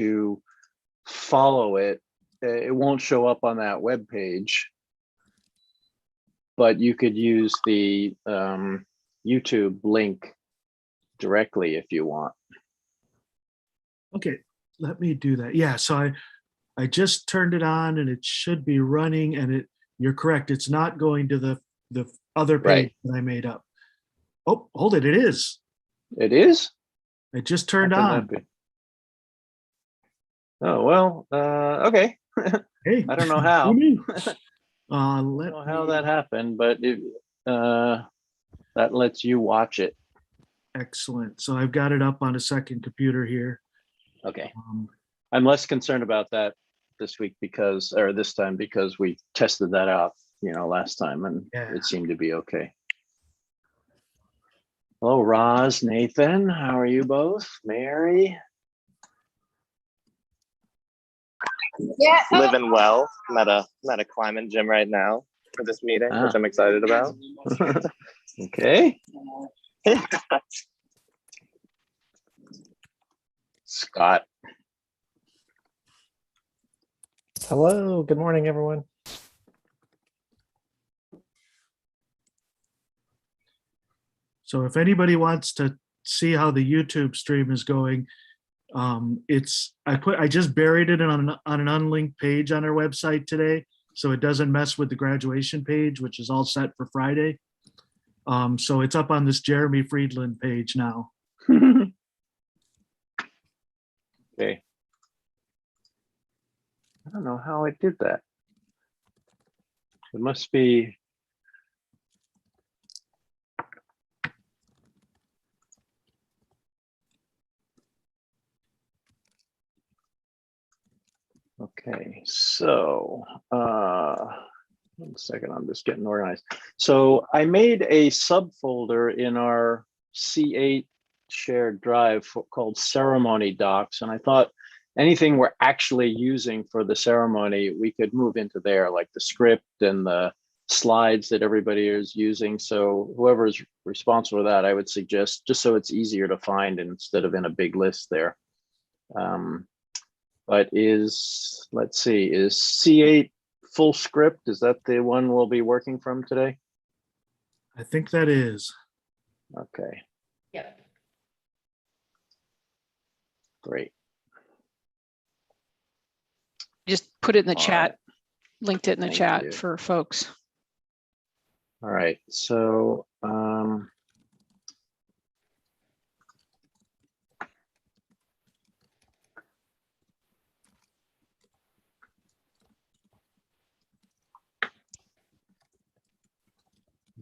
to follow it, it won't show up on that web page, but you could use the YouTube link directly if you want. Okay, let me do that. Yeah, so I just turned it on and it should be running, and you're correct. It's not going to the other page Right. that I made up. Oh, hold it. It is. It is? It just turned How can on. that be? Oh, well, okay. Hey, I don't know how. who knew? I don't know how that happened, but that lets you watch it. Excellent. So I've got it up on a second computer here. Okay. I'm less concerned about that this time because we tested that out, last time, and it seemed to be okay. Hello, Roz, Nathan, how are you both? Mary? Yeah. Living well. I'm at a climbing gym right now for this meeting, which I'm excited about. Okay. Scott. Hello, good morning, everyone. So if anybody wants to see how the YouTube stream is going, I just buried it on an unlinked page on our website today, so it doesn't mess with the graduation page, which is all set for Friday. So it's up on this Jeremy Friedland page now. Okay. I don't know how it did that. It must be. Okay, so 1 second, I'm just getting organized. So I made a subfolder in our C8 shared drive called ceremony docs, and I thought anything we're actually using for the ceremony, we could move into there, like the script and the slides that everybody is using. So whoever is responsible for that, I would suggest, just so it's easier to find instead of in a big list there. But let's see, is C8 full script? Is that the one we'll be working from today? I think that is. Okay. Yep. Great. Just put it in the All chat, right. linked it in the Thank chat you. for folks. All right, so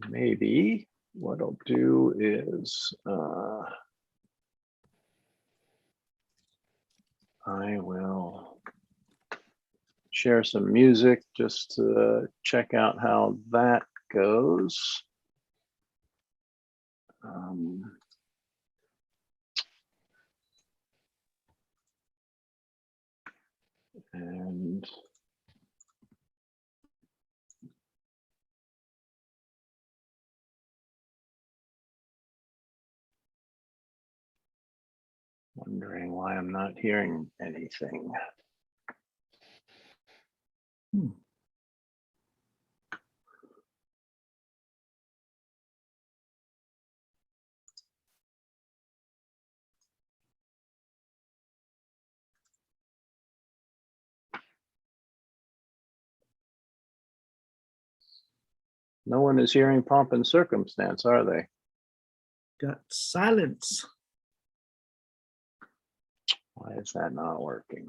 maybe what I'll do is I will share some music just to check out how that goes. And wondering why I'm not hearing anything. No one is hearing pomp and circumstance, are they? Got silence. Why is that not working?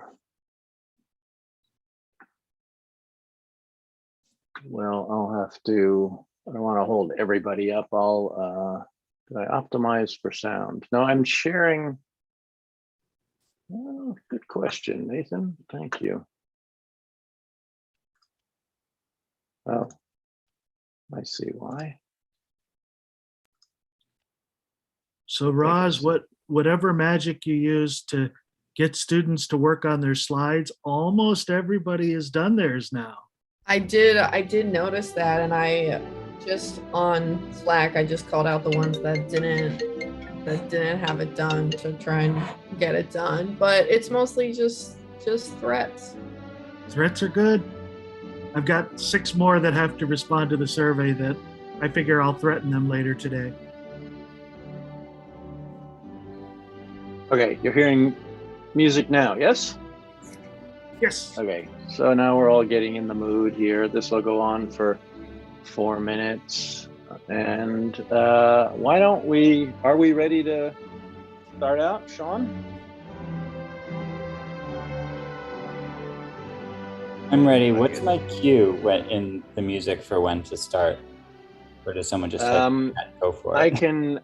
Well, I'll have to, I don't want to hold everybody up. Did I optimize for sound? No, I'm sharing. Oh, good question, Nathan. Thank you. Oh, I see why. So Roz, whatever magic you use to get students to work on their slides, almost everybody has done theirs now. I did notice that, and I just on Slack, I just called out the ones that didn't that didn't have it done to try and get it done. But it's mostly just threats. Threats are good. I've got 6 more that have to respond to the survey that I figure I'll threaten them later today. Okay, you're hearing music now, yes? Yes. Okay, so now we're all getting in the mood here. This will go on for 4 minutes. And why don't we, are we ready to start out, Sean? I'm ready. What's my cue in the music for when to start? Or does someone just go for it? I can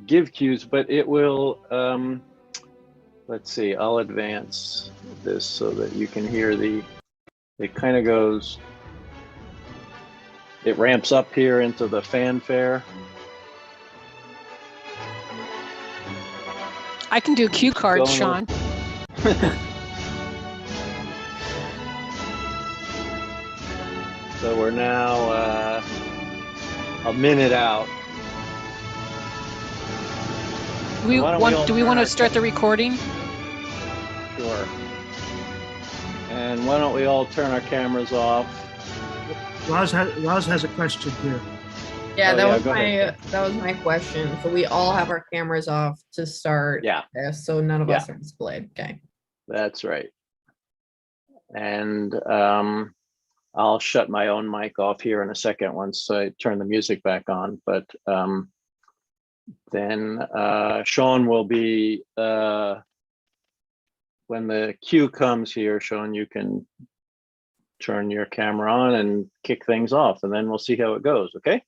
give cues, but it will, let's see, I'll advance this so that you can hear it kind of goes, it ramps up here into the fanfare. I can do cue cards, Going Sean. So we're now a minute out. Do we Why don't we all want turn to our start the recording? Sure. And why don't we all turn our cameras off? Roz has a question here. Yeah, Oh, that yeah, was go my ahead. that was my question. So we all have our cameras off to start. Yeah, this, so none of Yeah. us are displayed. Okay. that's right. And I'll shut my own mic off here in a second once I turn the music back on. But then Sean will be, when the cue comes here, Sean, you can turn your camera on and kick things off, and then we'll see how it goes, okay?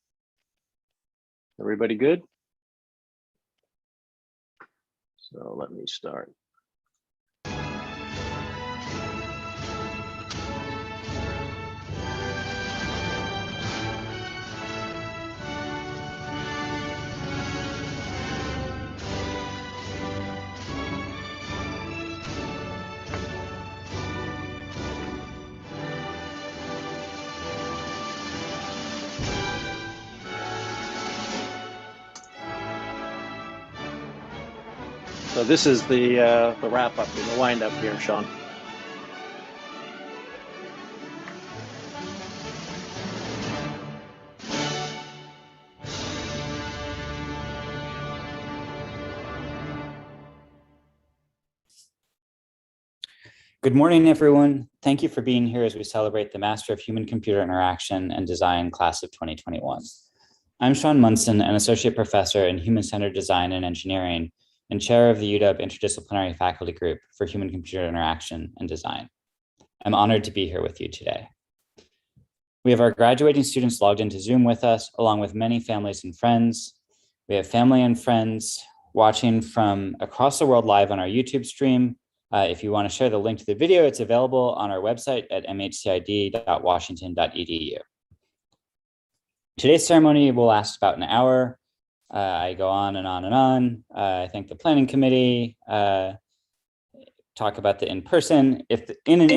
Everybody good? So let me start. So this is the wrap up, the wind up here, Sean. Good morning, everyone. Thank you for being here as we celebrate the Master of Human-Computer Interaction and Design class of 2021. I'm Sean Munson, an associate professor in human-centered design and engineering and chair of the UW Interdisciplinary Faculty Group for Human-Computer Interaction and Design. I'm honored to be here with you today. We have our graduating students logged into Zoom with us, along with many families and friends. We have family and friends watching from across the world live on our YouTube stream. If you want to share the link to the video, it's available on our website at mhcid.washington.edu. Today's ceremony will last about an hour. I go on and on and on. I thank the planning committee, talk about the in-person. In an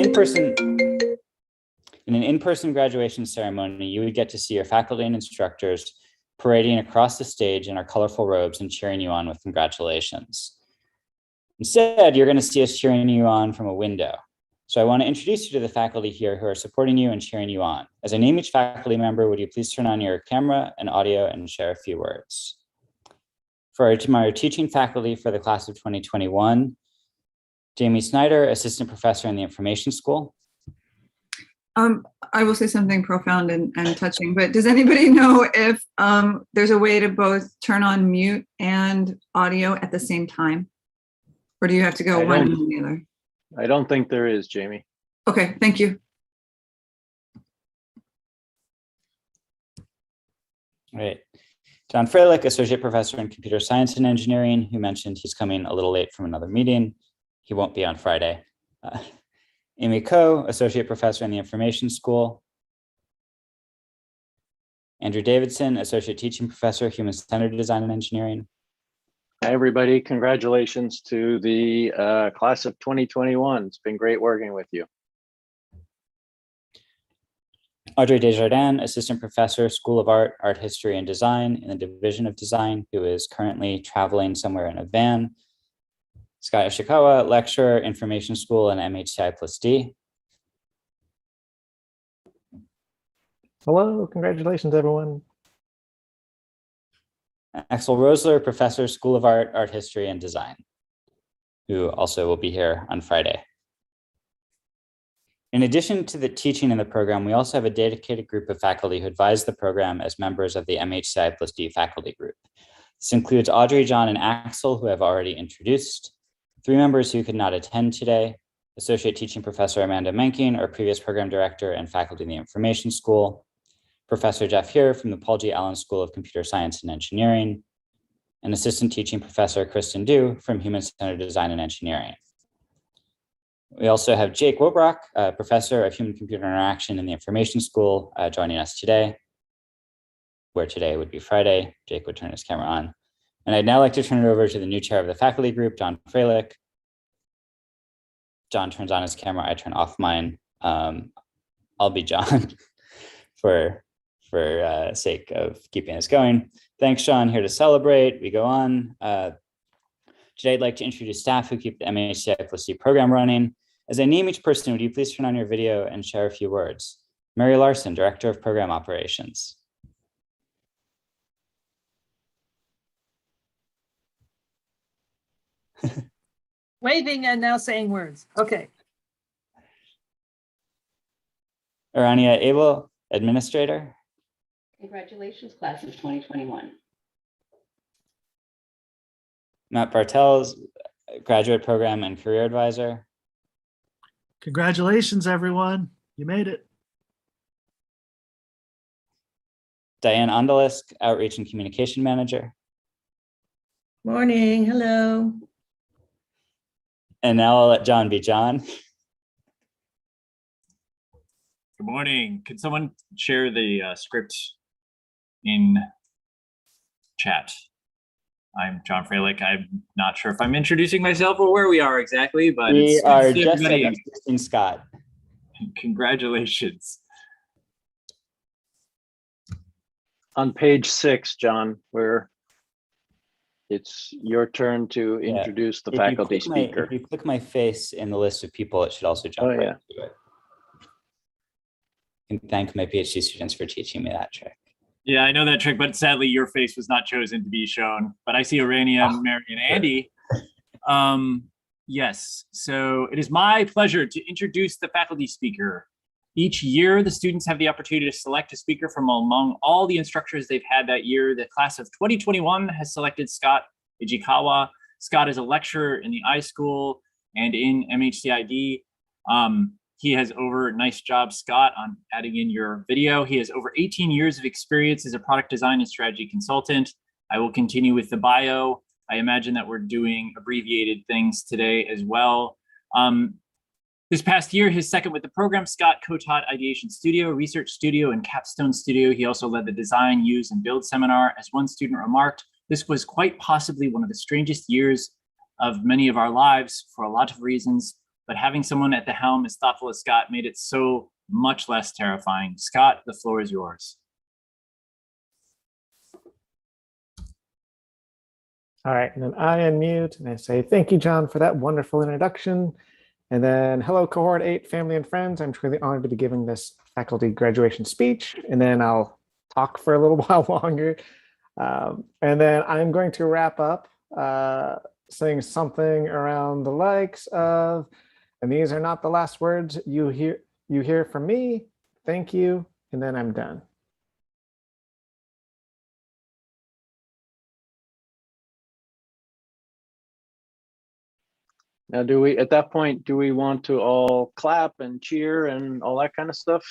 in-person graduation ceremony, you would get to see your faculty and instructors parading across the stage in our colorful robes and cheering you on with congratulations. Instead, you're going to see us cheering you on from a window. So I want to introduce you to the faculty here who are supporting you and cheering you on. As I name each faculty member, would you please turn on your camera and audio and share a few words? For our teaching faculty for the class of 2021, Jamie Snyder, assistant professor in the information school. I will say something profound and touching, but does anybody know if there's a way to both turn on mute and audio at the same time? Or do you have to go one and then the other? I don't think there is, Jamie. Okay, thank you. All right. John Freilich, associate professor in computer science and engineering, who mentioned he's coming a little late from another meeting. He won't be on Friday. Amy Coe, associate professor in the information school. Andrew Davidson, associate teaching professor, human-centered design and engineering. Hi, everybody. Congratulations to the class of 2021. It's been great working with you. Audrey Desjardins, Assistant Professor, School of Art, Art History and Design in the Division of Design, who is currently traveling somewhere in a van. Scott Ishikawa, Lecturer, Information School and MHCI+D. Hello, congratulations, everyone. Axel Rosler, Professor, School of Art, Art History and Design, who also will be here on Friday. In addition to the teaching in the program, we also have a dedicated group of faculty who advise the program as members of the MHCI+D faculty group. This includes Audrey, John, and Axel, who I've already introduced, 3 members who could not attend today, Associate Teaching Professor Amanda Menking, our previous program director and faculty in the Information School, Professor Jeff Here from the Paul G. Allen School of Computer Science and Engineering, and Assistant Teaching Professor Kristen Dew from Human-Centered Design and Engineering. We also have Jake Wobrock, Professor of Human-Computer Interaction in the Information School, joining us today, where today would be Friday. Jake would turn his camera on. And I'd now like to turn it over to the new chair of the faculty group, John Freilich. John turns on his camera, I turn off mine. I'll be John for sake of keeping us going. Thanks, Sean, here to celebrate. We go on. Today, I'd like to introduce staff who keep the MHCI+D program running. As I name each person, would you please turn on your video and share a few words? Mary Larson, Director of Program Operations. Waving and now saying words. Okay. Arania Abel, Administrator. Congratulations, class of 2021. Matt Bartels, Graduate Program and Career Advisor. Congratulations, everyone. You made it. Diane Ondelisk, Outreach and Communication Manager. Morning, hello. And now I'll let John be John. Good morning. Can someone share the script in chat? I'm John Freilich. I'm not sure if I'm introducing myself or where we are exactly, but We it's are good to see just everybody. introducing Scott. Congratulations. On page 6, John, where it's your turn to Yeah. introduce the If you faculty click speaker. if you click my face in the list of people, it should also jump Oh, right yeah. to it. I can thank my PhD students for teaching me that trick. Yeah, I know that trick, but sadly your face was not chosen to be shown. But I see Orania, Mary, and Andy. Yes, so it is my pleasure to introduce the faculty speaker. Each year, the students have the opportunity to select a speaker from among all the instructors they've had that year. The class of 2021 has selected Scott Ishikawa. Scott is a lecturer in the iSchool and in MHCI+D. He has nice job, Scott, on adding in your video. He has over 18 years of experience as a product design and strategy consultant. I will continue with the bio. I imagine that we're doing abbreviated things today as well. This past year, his second with the program, Scott co-taught Ideation Studio, Research Studio, and Capstone Studio. He also led the Design, Use, and Build seminar. As one student remarked, this was quite possibly one of the strangest years of many of our lives for a lot of reasons, but having someone at the helm as thoughtful as Scott made it so much less terrifying. Scott, the floor is yours. All right, and then I unmute and I say, thank you, John, for that wonderful introduction. And then hello, cohort 8, family and friends. I'm truly honored to be giving this faculty graduation speech. And then I'll talk for a little while longer. And then I'm going to wrap up saying something around the likes of, and these are not the last words you hear from me. Thank you. And then I'm done. Now, at that point, do we want to all clap and cheer and all that kind of stuff?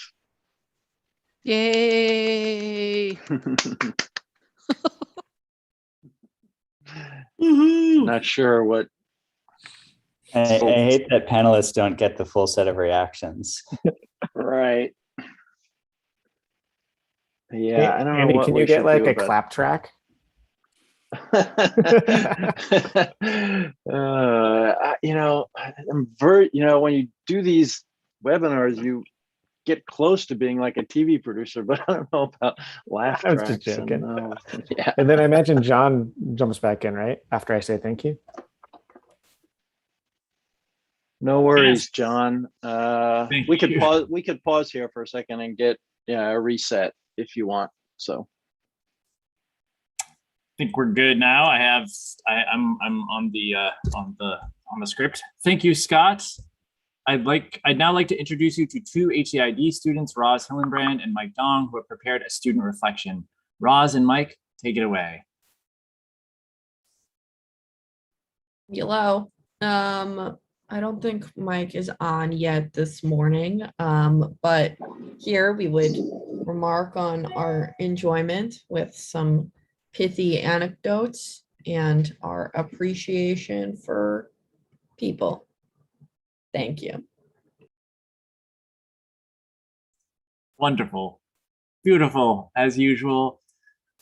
Yay. Not sure what. I hate that panelists don't get the full set of reactions. Right. Yeah, I don't Andy, know what can we you get should like do a about- clap track? You know, when you do these webinars, you get close to being like a TV producer, but I don't know about laugh I was just tracks. And, joking. yeah. And then I imagine John jumps back in, right? After I say thank you. No worries, Yes. John. Thank We could you. pause. We could pause here for a second and get a reset if you want. So Think we're good now. I'm on the script. Thank you, Scott. I'd now like to introduce you to two HCI+D students, Roz Hillenbrand and Mike Dong, who have prepared a student reflection. Roz and Mike, take it away. Hello. I don't think Mike is on yet this morning, but here we would remark on our enjoyment with some pithy anecdotes and our appreciation for people. Thank you. Wonderful. Beautiful, as usual.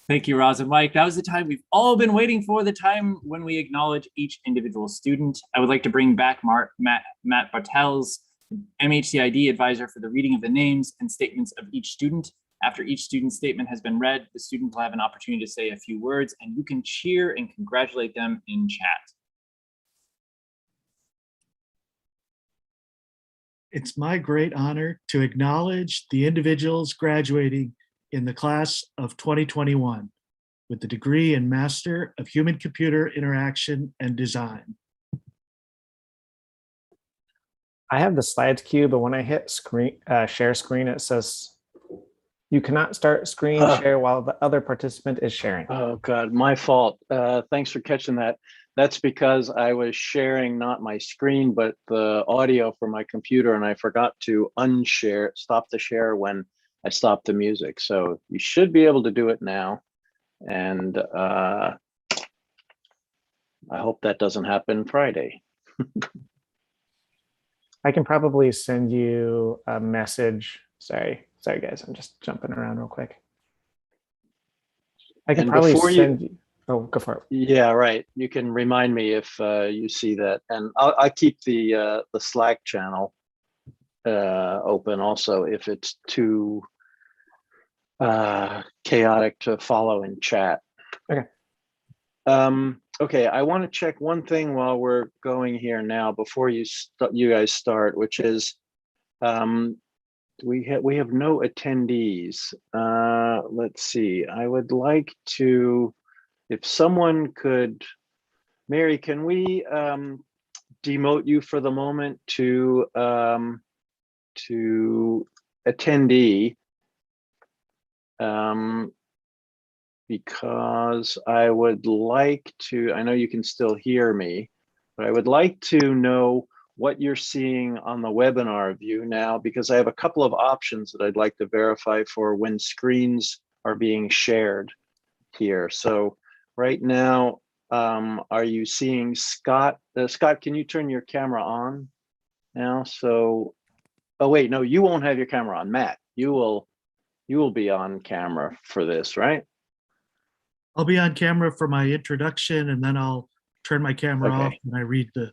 Thank you, Roz and Mike. That was the time we've all been waiting for, the time when we acknowledge each individual student. I would like to bring back Matt Bartels, MHCI+D advisor, for the reading of the names and statements of each student. After each student's statement has been read, the student will have an opportunity to say a few words, and you can cheer and congratulate them in chat. It's my great honor to acknowledge the individuals graduating in the class of 2021 with the degree in Master of Human-Computer Interaction and Design. I have the slides queue, but when I hit share screen, it says you cannot start screen share while the other participant is sharing. Oh God, my fault. Thanks for catching that. That's because I was sharing not my screen, but the audio from my computer, and I forgot to stop the share when I stopped the music. So you should be able to do it now. And I hope that doesn't happen Friday. I can probably send you a message. Sorry guys, I'm just jumping around real quick. I can And probably before send you. Oh, go for it. Yeah, right. You can remind me if you see that, and I'll keep the Slack channel open also if it's too chaotic to follow in chat. Okay. Okay, I want to check one thing while we're going here now before you guys start, which is we have no attendees. Let's see. I would like to, if someone could, Mary, can we demote you for the moment to attendee? Because I would like to, I know you can still hear me, but I would like to know what you're seeing on the webinar view now, because I have a couple of options that I'd like to verify for when screens are being shared here. So right now, are you seeing Scott? Scott, can you turn your camera on now? So, oh wait, no, you won't have your camera on. Matt, you will be on camera for this, right? I'll be on camera for my introduction, and then I'll turn my camera off when I read the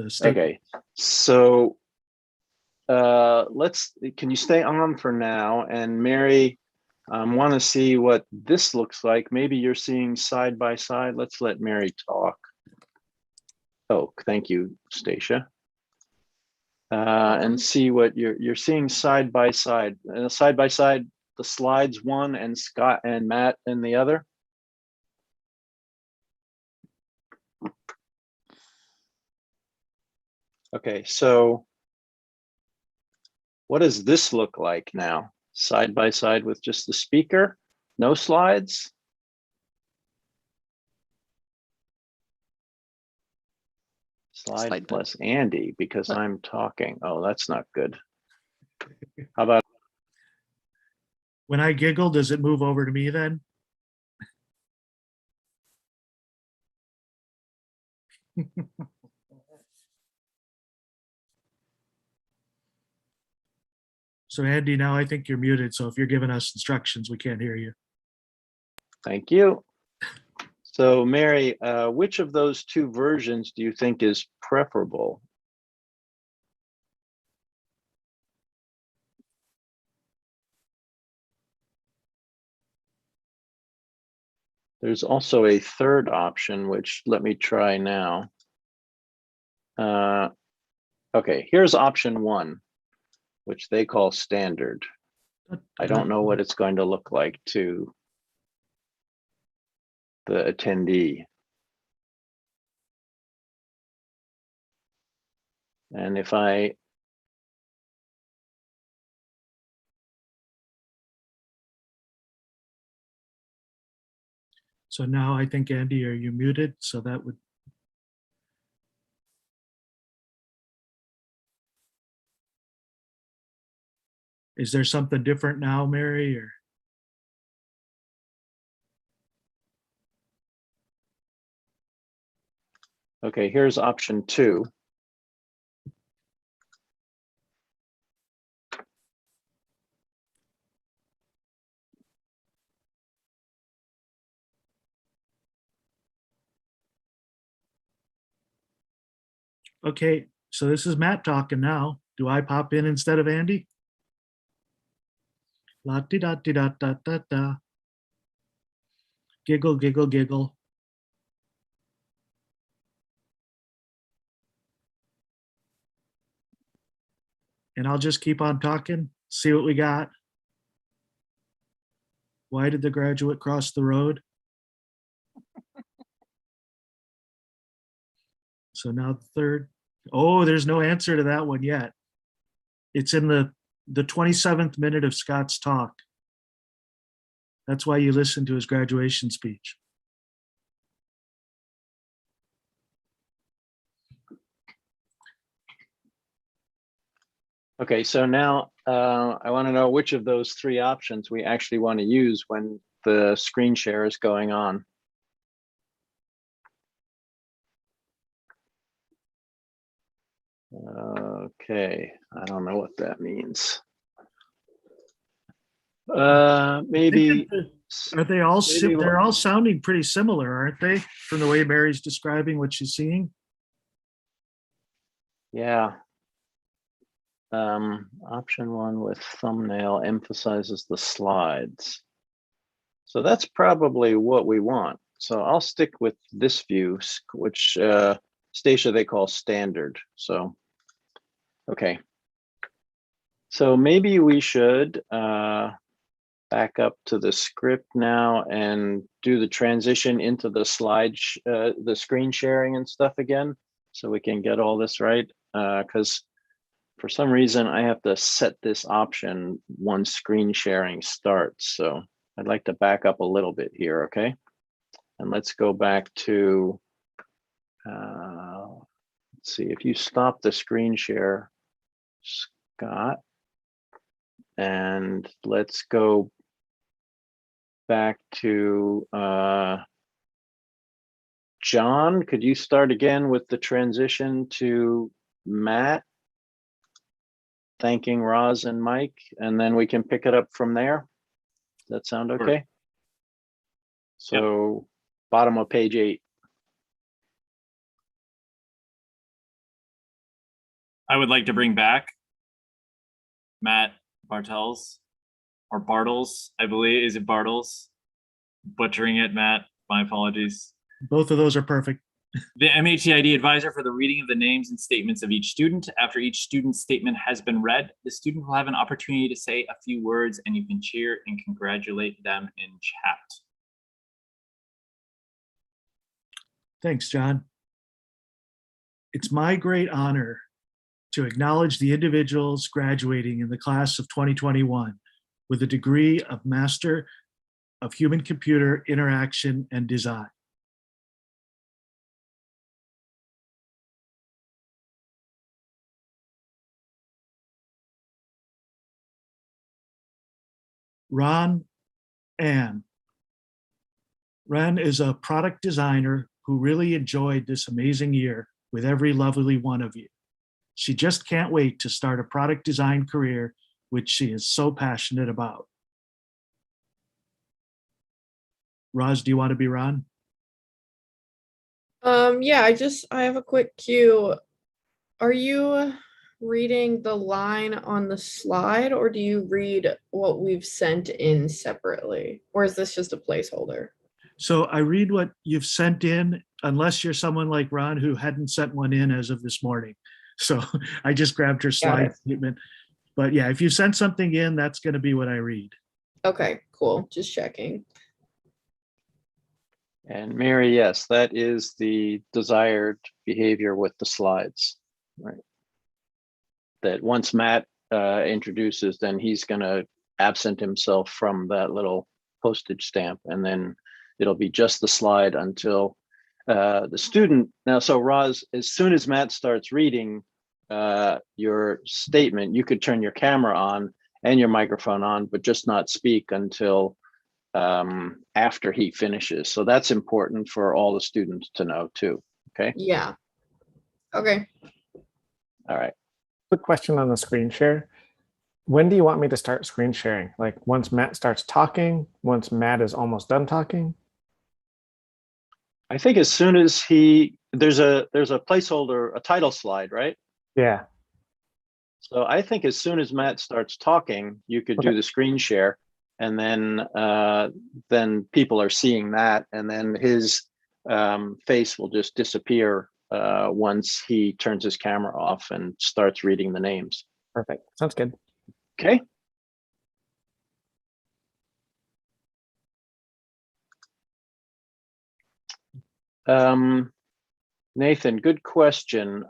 statement. Okay, so can you stay on for now? And Mary, want to see what this looks like. Maybe you're seeing side by side. Let's let Mary talk. Oh, thank you, Stacia. And see what you're seeing side by side. Side by side, the slides one and Scott and Matt and the other. Okay, so what does this look like now? Side by side with just the speaker, no slides? Slide plus Andy, because I'm talking. Oh, that's not good. How about? When I giggle, does it move over to me then? So Andy, now I think you're muted. So if you're giving us instructions, we can't hear you. Thank you. So Mary, which of those two versions do you think is preferable? There's also a third option, which let me try now. Okay, here's option 1, which they call standard. I don't know what it's going to look like to the attendee. And if I So now I think, Andy, are you muted? So that would. Is there something different now, Mary, or? Okay, here's option 2. Okay, so this is Matt talking now. Do I pop in instead of Andy? La di da di da da da da. Giggle, giggle, giggle. And I'll just keep on talking, see what we got. Why did the graduate cross the road? So now the third. Oh, there's no answer to that one yet. It's in the 27th minute of Scott's talk. That's why you listen to his graduation speech. Okay, so now I want to know which of those 3 options we actually want to use when the screen share is going on. Okay, I don't know what that means. Maybe. Are they all? maybe They're all sounding pretty similar, aren't they? From the way Mary's describing what she's seeing. Yeah. Option 1 with thumbnail emphasizes the slides. So that's probably what we want. So I'll stick with this view, which Stacia they call standard. So, okay. So maybe we should back up to the script now and do the transition into the the screen sharing and stuff again, so we can get all this right. Because for some reason I have to set this option once screen sharing starts. So I'd like to back up a little bit here, okay? And let's go back to, let's see, if you stop the screen share, Scott, and let's go back to John. Could you start again with the transition to Matt, thanking Roz and Mike, and then we can pick it up from there? Does that sound okay? So bottom of page 8. I would like to bring back Matt Bartels, or Bartles, I believe. Is it Bartles? Butchering it, Matt. My apologies. Both of those are perfect. The MHCI+D advisor for the reading of the names and statements of each student. After each student's statement has been read, the student will have an opportunity to say a few words, and you can cheer and congratulate them in chat. Thanks, John. It's my great honor to acknowledge the individuals graduating in the class of 2021 with a degree of Master of Human-Computer Interaction and Design. Ron Ann. Ren is a product designer who really enjoyed this amazing year with every lovely one of you. She just can't wait to start a product design career, which she is so passionate about. Roz, do you want to be Ron? Yeah, I have a quick cue. Are you reading the line on the slide, or do you read what we've sent in separately? Or is this just a placeholder? So I read what you've sent in, unless you're someone like Ron who hadn't sent one in as of this morning. So I just grabbed her slide it. statement. But yeah, if you send something in, that's going to be what I read. Okay, cool. Just checking. And Mary, yes, that is the desired behavior with the slides, right? That once Matt introduces, then he's going to absent himself from that little postage stamp, and then it'll be just the slide until the student. Now, so Roz, as soon as Matt starts reading your statement, you could turn your camera on and your microphone on, but just not speak until after he finishes. So that's important for all the students to know too. Okay. Yeah. Okay. All right. Quick question on the screen share. When do you want me to start screen sharing? Like once Matt starts talking, once Matt is almost done talking? I think as soon as there's a placeholder, a title slide, right? Yeah. So I think as soon as Matt starts talking, you could Okay. do the screen share, and then people are seeing that, and then his face will just disappear once he turns his camera off and starts reading the names. Perfect. Sounds good. Okay. Nathan, good question.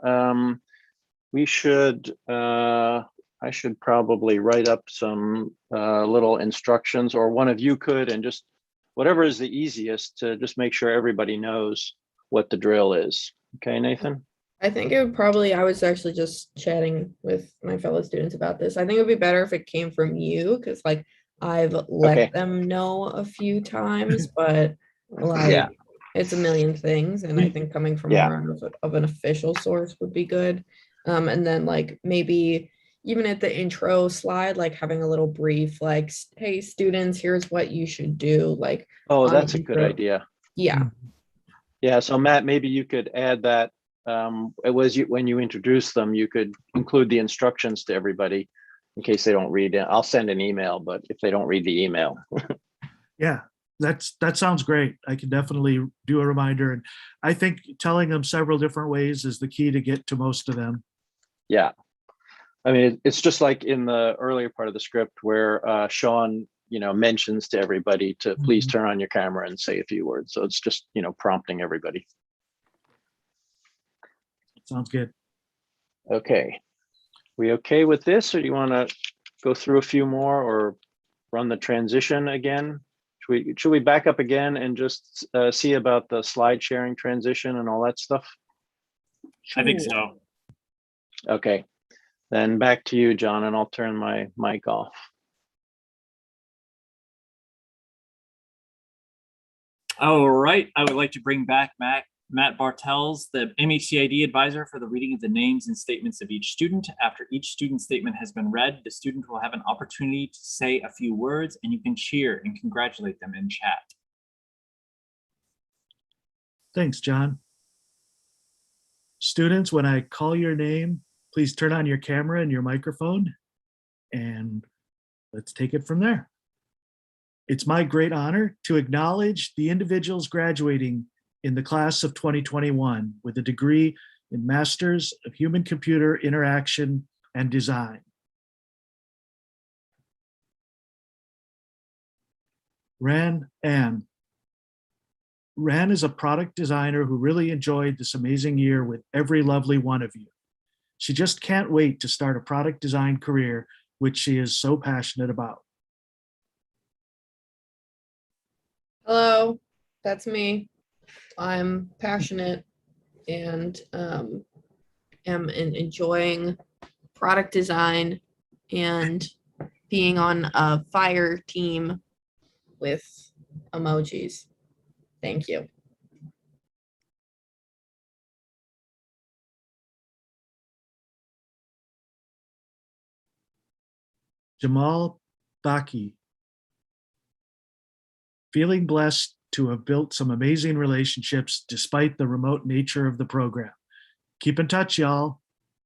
We should, I should probably write up some little instructions, or one of you could, and just whatever is the easiest to just make sure everybody knows what the drill is. Okay, Nathan? I think it would probably, I was actually just chatting with my fellow students about this. I think it would be better if it came from you, because like I've let Okay. them know a few times, but like Yeah. it's a million things. And I think coming from Yeah. more of an official source would be good. And then like maybe even at the intro slide, like having a little brief, like, hey, students, here's what you should do. Like, Oh, on that's a good intro. idea. Yeah. Yeah, so Matt, maybe you could add that. It was when you introduce them, you could include the instructions to everybody in case they don't read it. I'll send an email, but if they don't read the email. Yeah, that sounds great. I can definitely do a reminder. And I think telling them several different ways is the key to get to most of them. Yeah. I mean, it's just like in the earlier part of the script where Sean, mentions to everybody to please turn on your camera and say a few words. So it's just, prompting everybody. Sounds good. Okay. We okay with this, or do you want to go through a few more or run the transition again? Should we back up again and just see about the slide sharing transition and all that stuff? I think so. Okay, then back to you, John, and I'll turn my mic off. All right, I would like to bring back Matt Bartels, the MHCI+D advisor, for the reading of the names and statements of each student. After each student statement has been read, the student will have an opportunity to say a few words, and you can cheer and congratulate them in chat. Thanks, John. Students, when I call your name, please turn on your camera and your microphone, and let's take it from there. It's my great honor to acknowledge the individuals graduating in the class of 2021 with a degree in Masters of Human-Computer Interaction and Design. Ran Ann. Ran is a product designer who really enjoyed this amazing year with every lovely one of you. She just can't wait to start a product design career, which she is so passionate about. Hello, that's me. I'm passionate and am enjoying product design and being on a fire team with emojis. Thank you. Jamal Baki. Feeling blessed to have built some amazing relationships despite the remote nature of the program. Keep in touch, y'all.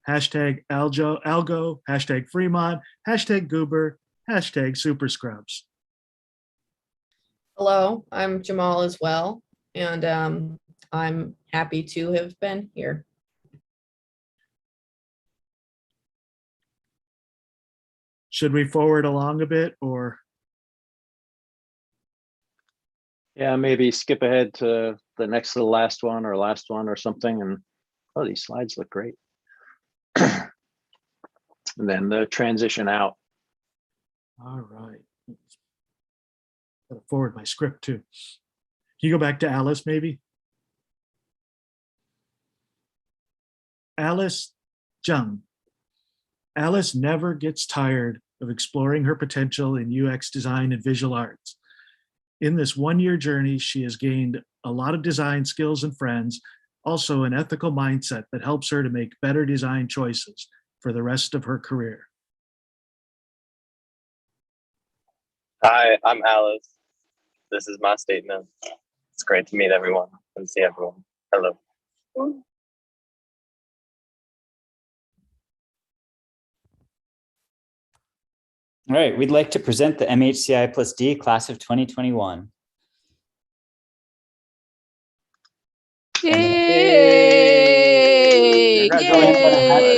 Hashtag Algo, hashtag Fremont, hashtag Goober, hashtag Super Scrubs. Hello, I'm Jamal as well, and I'm happy to have been here. Should we forward along a bit or? Yeah, maybe skip ahead to the next to the last one or last one or something. And oh, these slides look great. And then the transition out. All right. Gotta forward my script too. Can you go back to Alice maybe? Alice Jung. Alice never gets tired of exploring her potential in UX design and visual arts. In this one-year journey, she has gained a lot of design skills and friends, also an ethical mindset that helps her to make better design choices for the rest of her career. Hi, I'm Alice. This is my statement. It's great to meet everyone and see everyone. Hello. All right, we'd like to present the MHCI+D class of 2021. Yay! Congratulations.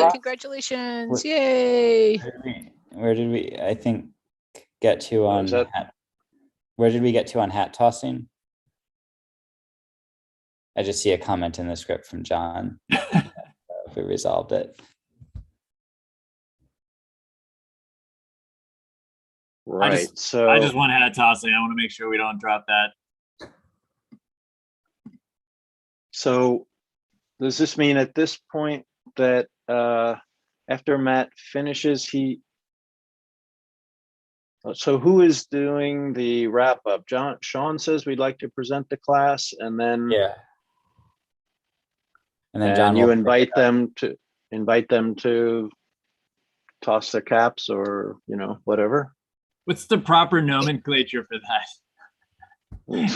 Yay! Congratulations! Yay! Where did we, I think, get to on hat, where did we get to on hat tossing? I just see a comment in the script from John. If we resolved it. Right. So I just want hat tossing. I want to make sure we don't drop that. So does this mean at this point that after Matt finishes, so who is doing the wrap up? Sean says we'd like to present the class, and then yeah, and then John you will invite them to toss their caps or whatever. What's the proper nomenclature for that?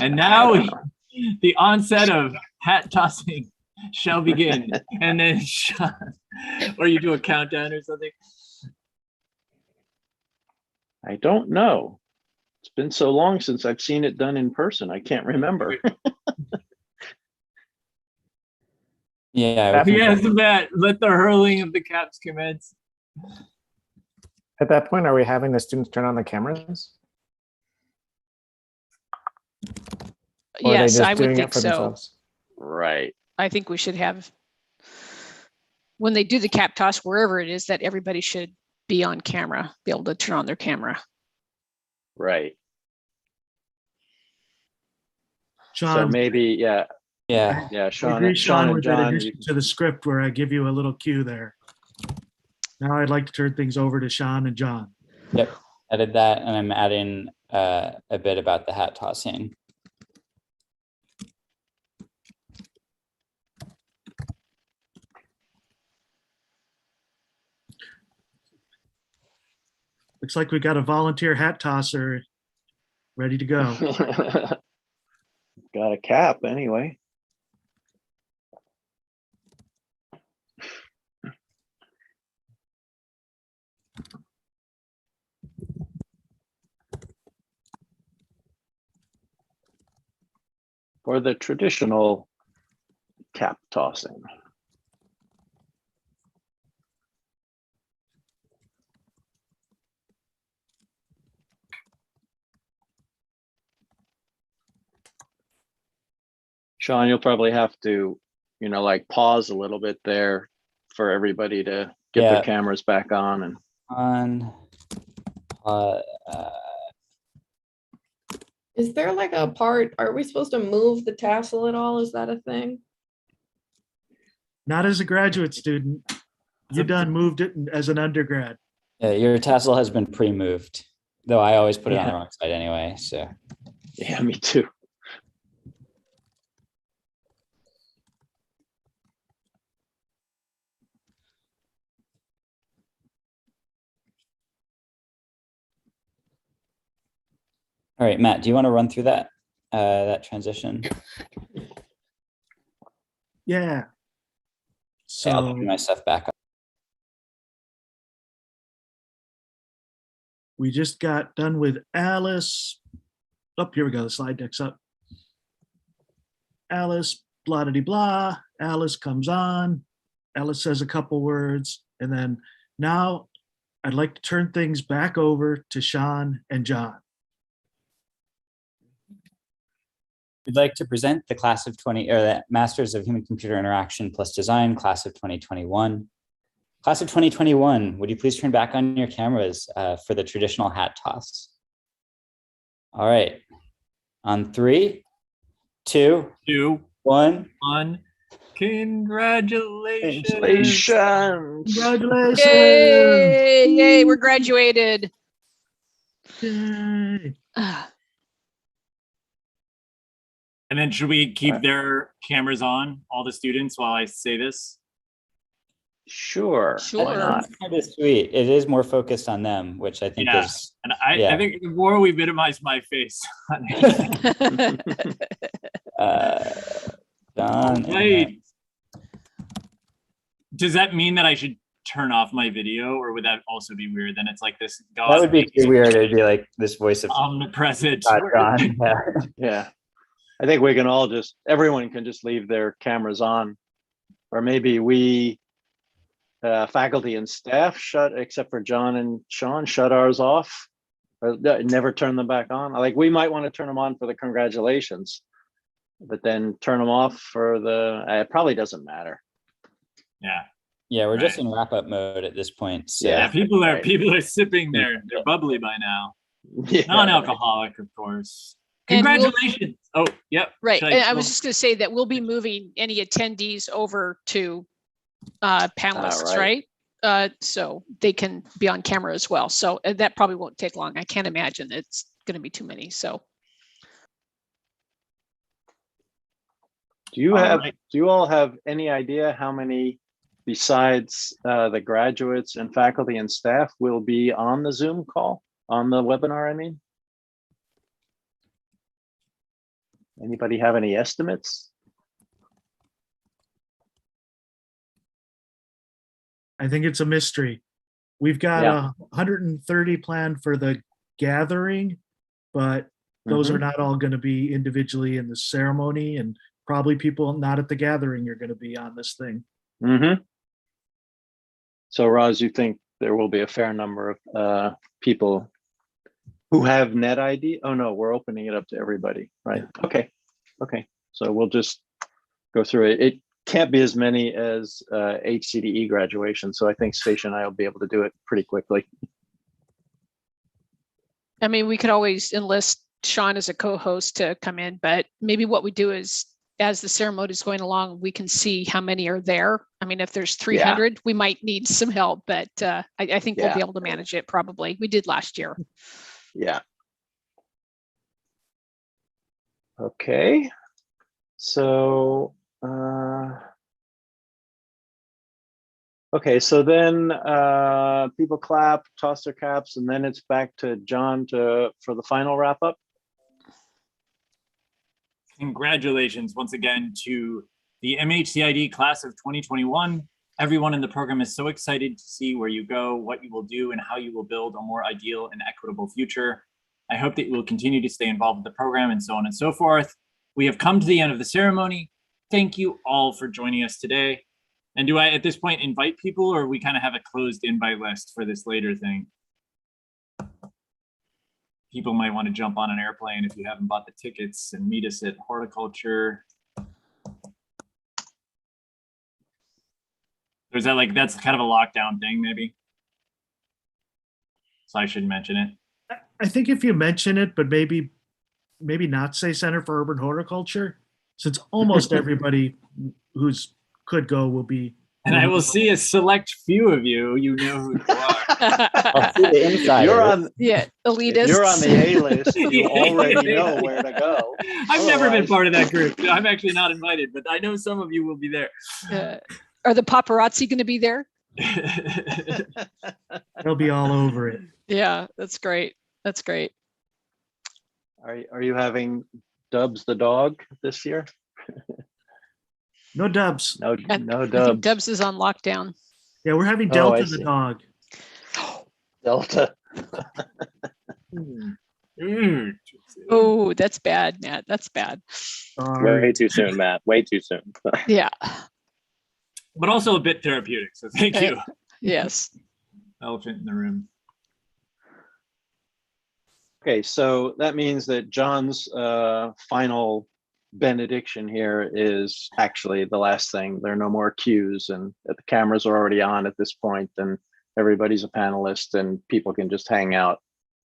And now the onset of hat tossing shall begin. And then or you do a countdown or something. I don't know. It's been so long since I've seen it done in person. I can't remember. Yeah. Yes, Matt, let the hurling of the caps commence. At that point, are we having the students turn on the cameras? Or are they Yes, just I would doing it think for so. themselves? Right. I think we should have, when they do the cap toss, wherever it is, that everybody should be on camera, be able to turn on their camera. Right. Sean, So maybe, yeah. Yeah. Yeah, I Sean agree, and John. with that addition to the script where I give you a little cue there. Now I'd like to turn things over to Sean and John. Yep. Added that, and I'm adding a bit about the hat tossing. Looks like we got a volunteer hat tosser ready to go. Got a cap anyway. For the traditional cap tossing. Sean, you'll probably have to, like pause a little bit there for everybody to get their cameras back on and Is there like a part, are we supposed to move the tassel at all? Is that a thing? Not as a graduate student. You done moved it as an undergrad. Yeah, your tassel has been pre-moved, though I always put it on the wrong side anyway, so. Yeah, me too. All right, Matt, do you want to run through that transition? Yeah. So I'll put my stuff back up. We just got done with Alice Oh, here we go. The slide deck's up. Alice, blah, de blah. Alice comes on. Alice says a couple words. And then now I'd like to turn things back over to Sean and John. We'd like to present the class of 20, or the Masters of Human Computer Interaction plus Design class of 2021. Class of 2021, would you please turn back on your cameras for the traditional hat toss? All right, on 3, 2, 1. Congratulations. Congratulations. Yay, yay, we're graduated. Yay. And then should we keep their cameras on, all the students, while I say this? Sure. Sure. Why not? Kind of sweet. It is more focused on them, which I think Yeah. is. And I Yeah. think the more we minimize my face. John. Wait. Does that mean that I should turn off my video, or would that also be weird? Then it's like this. That would be too weird. It'd be like this voice of omnipresent. John. Yeah. Yeah. I think we can all everyone can just leave their cameras on, or maybe we, faculty and staff except for John and Sean, shut ours off, or never turn them back on. Like we might want to turn them on for the congratulations, but then turn them off for it probably doesn't matter. Yeah. Yeah, we're just in wrap-up mode at this point. So. Yeah, people are sipping they're bubbly by now. Yeah. Non-alcoholic, of course. And Congratulations. Oh, yep. Right. Should And I was just going to say that we'll be moving any attendees over to panelists, right? So they can be on camera as well. So that probably won't take long. I can't imagine it's going to be too many. So. Do you all have any idea how many besides the graduates and faculty and staff will be on the Zoom call, on the webinar, I mean? Anybody have any estimates? I think it's a mystery. We've got 130 planned for the gathering, but those are not all going to be individually in the ceremony, and probably people not at the gathering are going to be on this thing. So Roz, you think there will be a fair number of people who have net ID? Oh no, we're opening it up to everybody, right? Okay. So we'll just go through it. It can't be as many as HCDE graduation. So I think Stacia and I will be able to do it pretty quickly. I mean, we could always enlist Sean as a co-host to come in, but maybe what we do is, as the ceremony is going along, we can see how many are there. I mean, if there's 300, we might need some help, but I think we'll be able to manage it probably. We did last year. Yeah. Okay. So, okay, so then people clap, toss their caps, and then it's back to John for the final wrap up. Congratulations once again to the MHCI+D class of 2021. Everyone in the program is so excited to see where you go, what you will do, and how you will build a more ideal and equitable future. I hope that you will continue to stay involved with the program and so on and so forth. We have come to the end of the ceremony. Thank you all for joining us today. And do I, at this point, invite people, or we kind of have a closed invite list for this later thing? People might want to jump on an airplane if you haven't bought the tickets and meet us at horticulture. Or is that like, that's kind of a lockdown thing maybe? So I shouldn't mention it. I think if you mention it, but maybe not say Center for Urban Horticulture, since almost everybody who's could go will be. And I will see a select few of you. You know who you are. I'll see the inside. You're on. Elitists. You're on the A list. You already know where to go. I've never been part of that group. I'm actually not invited, but I know some of you will be there. Are the paparazzi going to be there? They'll be all over it. Yeah, that's great. That's great. Are you having Dubs the dog this year? No Dubs. No I think Dubs. Dubs is on lockdown. Yeah, we're having Delta the dog. Delta. Oh, that's bad, Matt. That's bad. Way too soon, Matt. Way too soon. Yeah. But also a bit therapeutic. So thank you. Yes. Elephant in the room. Okay, so that means that John's final benediction here is actually the last thing. There are no more cues, and the cameras are already on at this point, and everybody's a panelist, and people can just hang out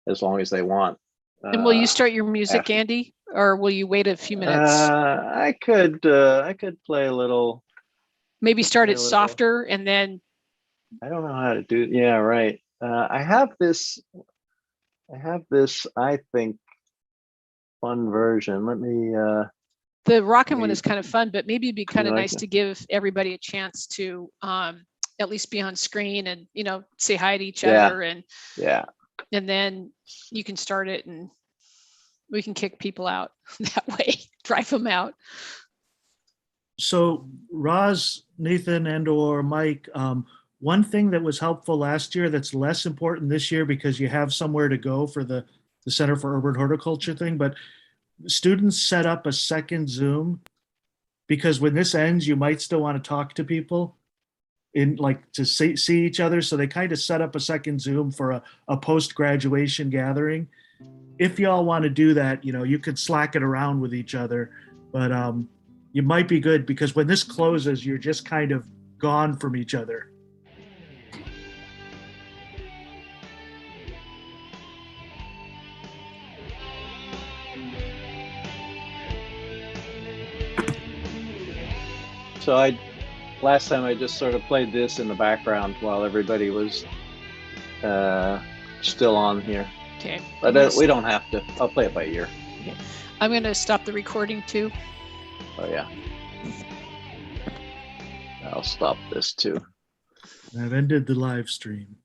as long as they want. And will you start your music, Andy, or will you wait a few minutes? I could play a little. Maybe start play it a little. softer and then. I don't know how to do. Yeah, right. I have this, I think, fun version. Let me. The rockin' one maybe is kind of fun, but maybe it'd be kind you of like nice it? to give everybody a chance to at least be on screen and, you know, say hi to each Yeah. other, and then you can start it and we can kick people out that way, drive them out. So Roz, Nathan, and or Mike, one thing that was helpful last year that's less important this year because you have somewhere to go for the Center for Urban Horticulture thing, but students set up a second Zoom because when this ends, you might still want to talk to people in like to see each other. So they kind of set up a second Zoom for a post-graduation gathering. If y'all want to do that, you know, you could Slack it around with each other, but you might be good because when this closes, you're just kind of gone from each other. So last time I just sort of played this in the background while everybody was still on here. Okay. But we don't have to. I'll play it by ear. Okay. I'm going to stop the recording too. Oh yeah. I'll stop this too. I've ended the live stream.